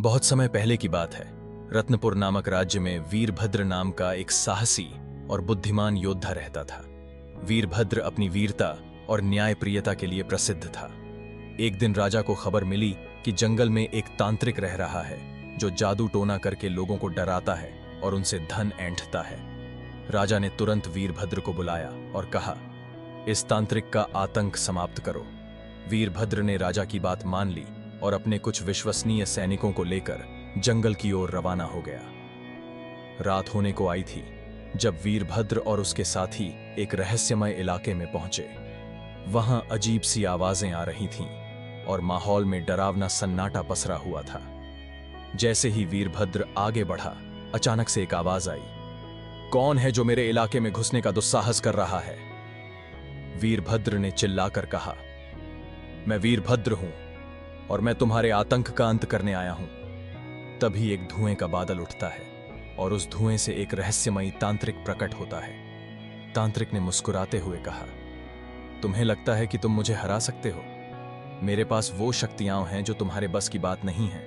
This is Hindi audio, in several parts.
बहुत समय पहले की बात है। रत्नपुर नामक राज्य में वीरभद्र नाम का एक साहसी और बुद्धिमान योद्धा रहता था। वीरभद्र अपनी वीरता और न्यायप्रियता के लिए प्रसिद्ध था। एक दिन राजा को खबर मिली कि जंगल में एक तांत्रिक रह रहा है जो जादू टोना करके लोगों को डराता है और उनसे धन ऐंठता है। राजा ने तुरंत वीरभद्र को बुलाया और कहा, इस तांत्रिक का आतंक समाप्त करो। वीरभद्र ने राजा की बात मान ली और अपने कुछ विश्वसनीय सैनिकों को लेकर जंगल की ओर रवाना हो गया। रात होने को आई थी जब वीरभद्र और उसके साथी एक रहस्यमय इलाके में पहुंचे। वहां अजीब सी आवाजें आ रही थीं और माहौल में डरावना सन्नाटा पसरा हुआ था। जैसे ही वीरभद्र आगे बढ़ा, अचानक से एक आवाज आई, कौन है जो मेरे इलाके में घुसने का दुस्साहस कर रहा है? वीरभद्र ने चिल्लाकर कहा, मैं वीरभद्र हूं और मैं तुम्हारे आतंक का अंत करने आया हूं। तभी एक धुएं का बादल उठता है और उस धुएं से एक रहस्यमयी तांत्रिक प्रकट होता है। तांत्रिक ने मुस्कुराते हुए कहा, तुम्हें लगता है कि तुम मुझे हरा सकते हो? मेरे पास वो शक्तियां हैं जो तुम्हारे बस की बात नहीं है।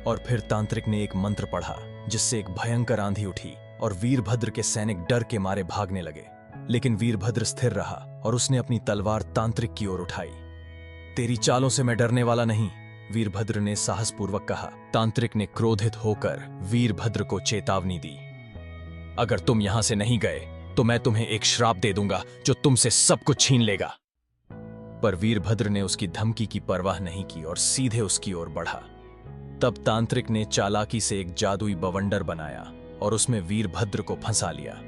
और फिर तांत्रिक ने एक मंत्र पढ़ा जिससे एक भयंकर आंधी उठी और वीरभद्र के सैनिक डर के मारे भागने लगे। लेकिन वीरभद्र स्थिर रहा और उसने अपनी तलवार तांत्रिक की ओर उठाई। तेरी चालों से मैं डरने वाला नहीं, वीरभद्र ने साहसपूर्वक कहा। तांत्रिक ने क्रोधित होकर वीरभद्र को चेतावनी दी, अगर तुम यहां से नहीं गए तो मैं तुम्हें एक श्राप दे दूंगा जो तुमसे सब कुछ छीन लेगा। पर वीरभद्र ने उसकी धमकी की परवाह नहीं की और सीधे उसकी ओर बढ़ा। तब तांत्रिक ने चालाकी से एक जादुई बवंडर बनाया और उसमें वीरभद्र को फंसा लिया।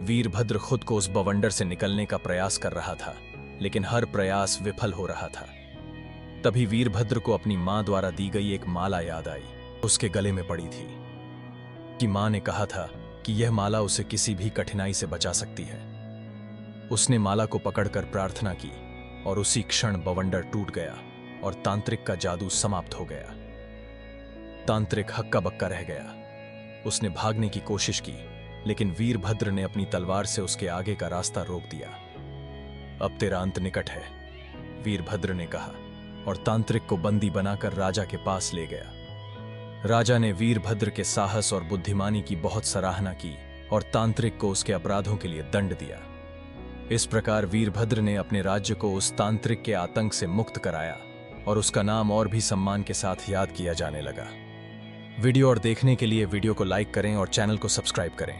वीरभद्र खुद को उस बवंडर से निकलने का प्रयास कर रहा था, लेकिन हर प्रयास विफल हो रहा था। तभी वीरभद्र को अपनी मां द्वारा दी गई एक माला याद आई। उसके गले में पड़ी थी कि मां ने कहा था कि यह माला उसे किसी भी कठिनाई से बचा सकती है। उसने माला को पकड़कर प्रार्थना की और उसी क्षण बवंडर टूट गया और तांत्रिक का जादू समाप्त हो गया। तांत्रिक हक्का बक्का रह गया। उसने भागने की कोशिश की, लेकिन वीरभद्र ने अपनी तलवार से उसके आगे का रास्ता रोक दिया। अब तेरा अंत निकट है, वीरभद्र ने कहा और तांत्रिक को बंदी बनाकर राजा के पास ले गया। राजा ने वीरभद्र के साहस और बुद्धिमानी की बहुत सराहना की और तांत्रिक को उसके अपराधों के लिए दंड दिया। इस प्रकार वीरभद्र ने अपने राज्य को उस तांत्रिक के आतंक से मुक्त कराया और उसका नाम और भी सम्मान के साथ याद किया जाने लगा। वीडियो और देखने के लिए वीडियो को लाइक करें और चैनल को सब्सक्राइब करें।